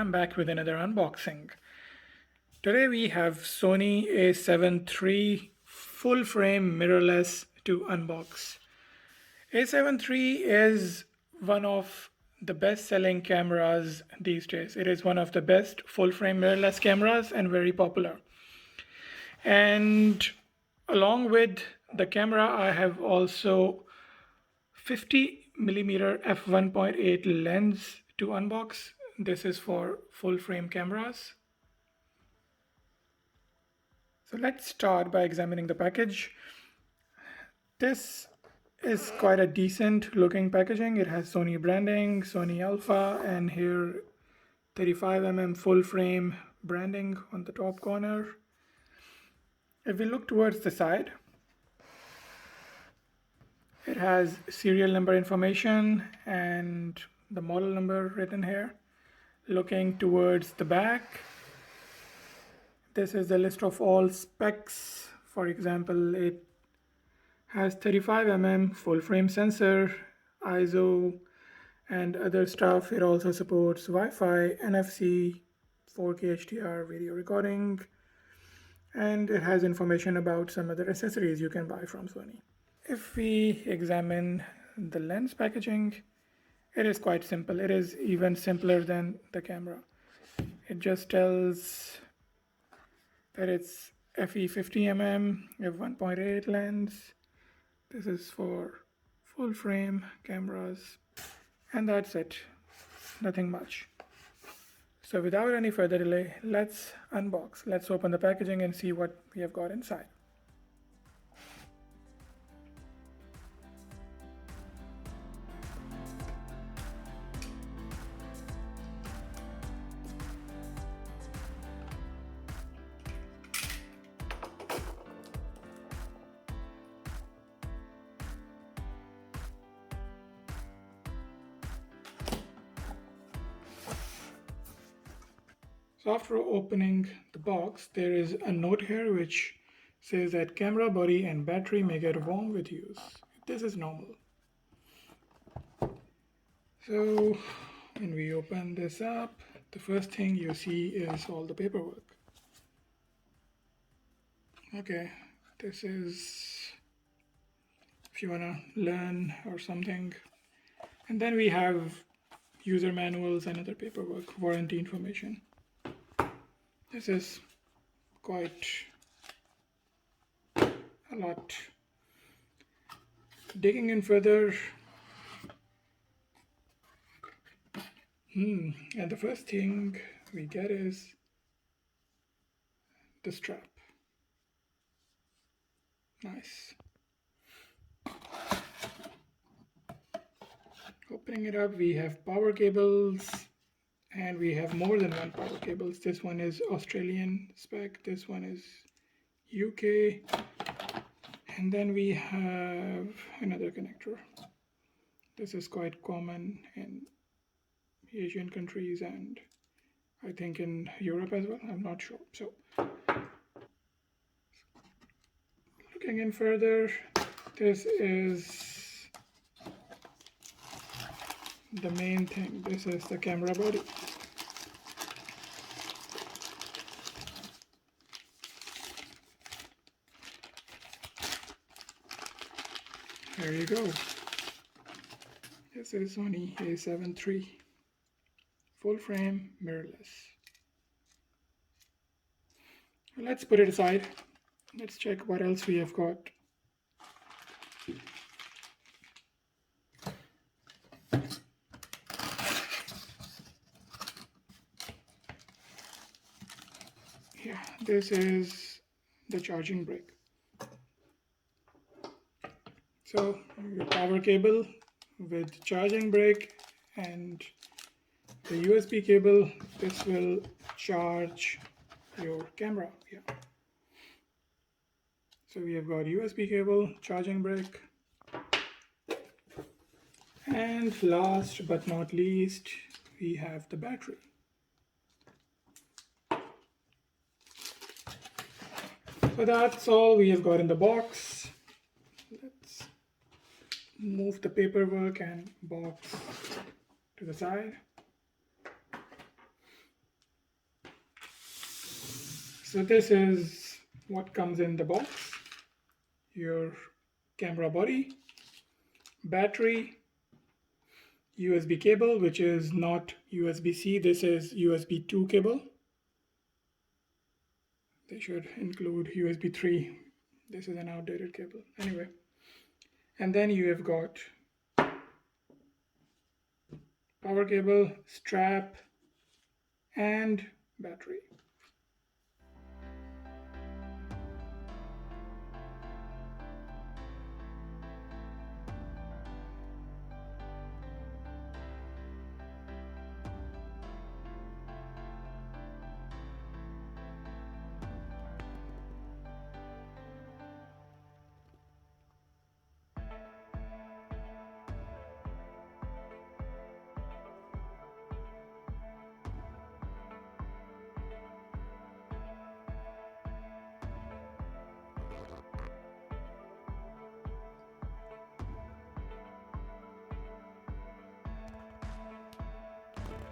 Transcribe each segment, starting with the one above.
I'm back with another unboxing. Today we have Sony A7 III full frame mirrorless to unbox. A7 III is one of the best selling cameras these days. It is one of the best full frame mirrorless cameras and very popular. And along with the camera, I have also 50mm f1.8 lens to unbox. This is for full frame cameras. So let's start by examining the package. This is quite a decent looking packaging. It has Sony branding, Sony Alpha, and here 35mm full frame branding on the top corner. If we look towards the side, it has serial number information and the model number written here. Looking towards the back, this is the list of all specs. For example, it has 35mm full frame sensor, ISO, and other stuff. It also supports Wi-Fi, NFC, 4K HDR video recording, and it has information about some other accessories you can buy from Sony. If we examine the lens packaging, it is quite simple. It is even simpler than the camera. It just tells that it's FE 50mm f1.8 lens. This is for full frame cameras, and that's it. Nothing much. So without any further delay, let's unbox. Let's open the packaging and see what we have got inside. So after opening the box, there is a note here which says that camera body and battery may get warm with use. This is normal. So when we open this up, the first thing you see is all the paperwork. Okay, this is if you want to learn or something. And then we have user manuals and other paperwork, warranty information. This is quite a lot. Digging in further, and the first thing we get is the strap. Nice. Opening it up, we have power cables, and we have more than one power cables. This one is Australian spec, this one is UK, and then we have another connector. This is quite common in Asian countries and I think in Europe as well, I'm not sure. So looking in further, this is the main thing. This is the camera body. There you go. This is Sony A7 III. Full frame, mirrorless. Let's put it aside. Let's check what else we have got. Yeah, this is the charging brick. So your power cable with charging brick and the USB cable, this will charge your camera. Yeah. So we have got USB cable, charging brick, and last but not least, we have the battery. So that's all we have got in the box. Let's move the paperwork and box to the side. So this is what comes in the box: your camera body, battery, USB cable, which is not USB-C, this is USB 2 cable. They should include USB 3. This is an outdated cable. Anyway, and then you have got power cable, strap, and battery.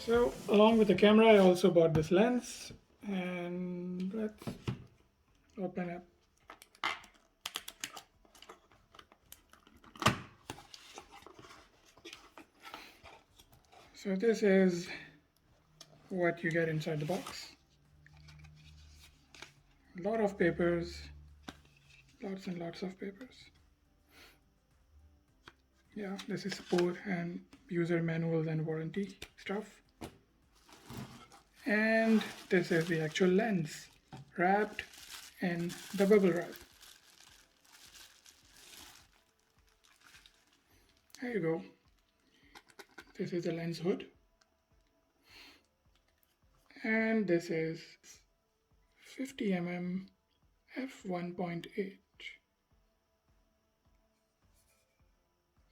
So along with the camera, I also bought this lens, and let's open up. So this is what you get inside the box. A lot of papers, lots and lots of papers. Yeah, this is support and user manuals and warranty stuff. And this is the actual lens wrapped in the bubble wrap. There you go. This is the lens hood. And this is 50mm f1.8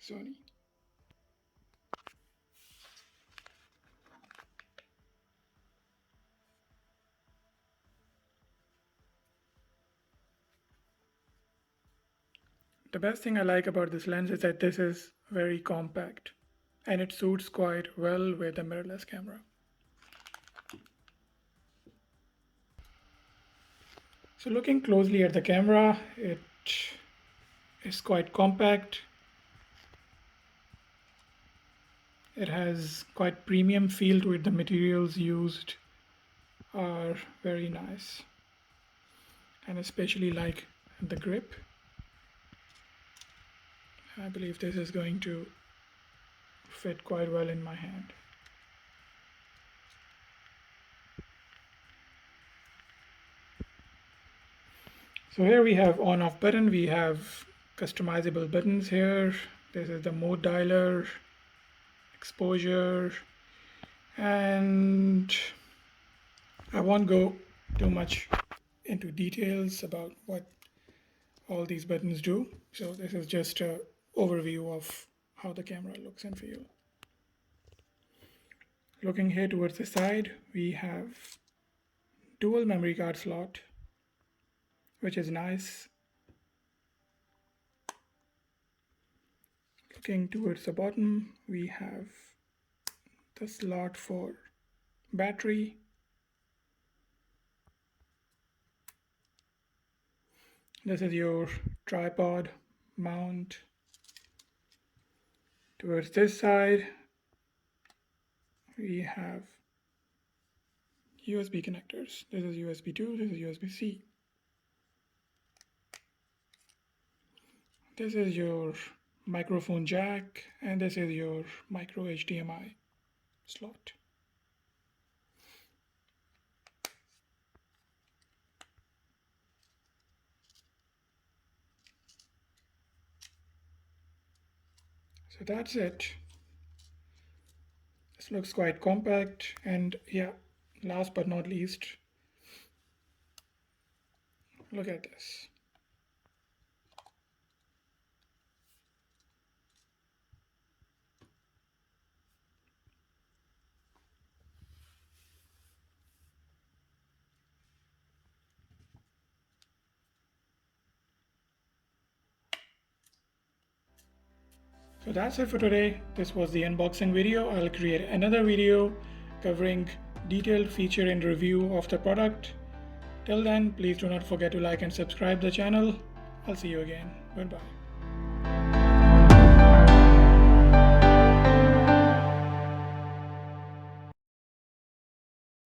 Sony. The best thing I like about this lens is that this is very compact and it suits quite well with a mirrorless camera. So looking closely at the camera, it is quite compact. It has quite premium feel to it. The materials used are very nice, and especially like the grip. I believe this is going to fit quite well in my hand. So here we have on-off button. We have customizable buttons here. This is the mode dialer, exposure, and I won't go too much into details about what all these buttons do. So this is just an overview of how the camera looks and feels. Looking here towards the side, we have dual memory card slot, which is nice. Looking towards the bottom, we have the slot for battery. This is your tripod mount. Towards this side, we have USB connectors. This is USB 2, this is USB-C. This is your microphone jack, and this is your micro HDMI slot. So that's it. This looks quite compact, and yeah, last but not least, look at this. So that's it for today. This was the unboxing video. I'll create another video covering detailed feature and review of the product. Till then, please do not forget to like and subscribe the channel. I'll see you again. Goodbye.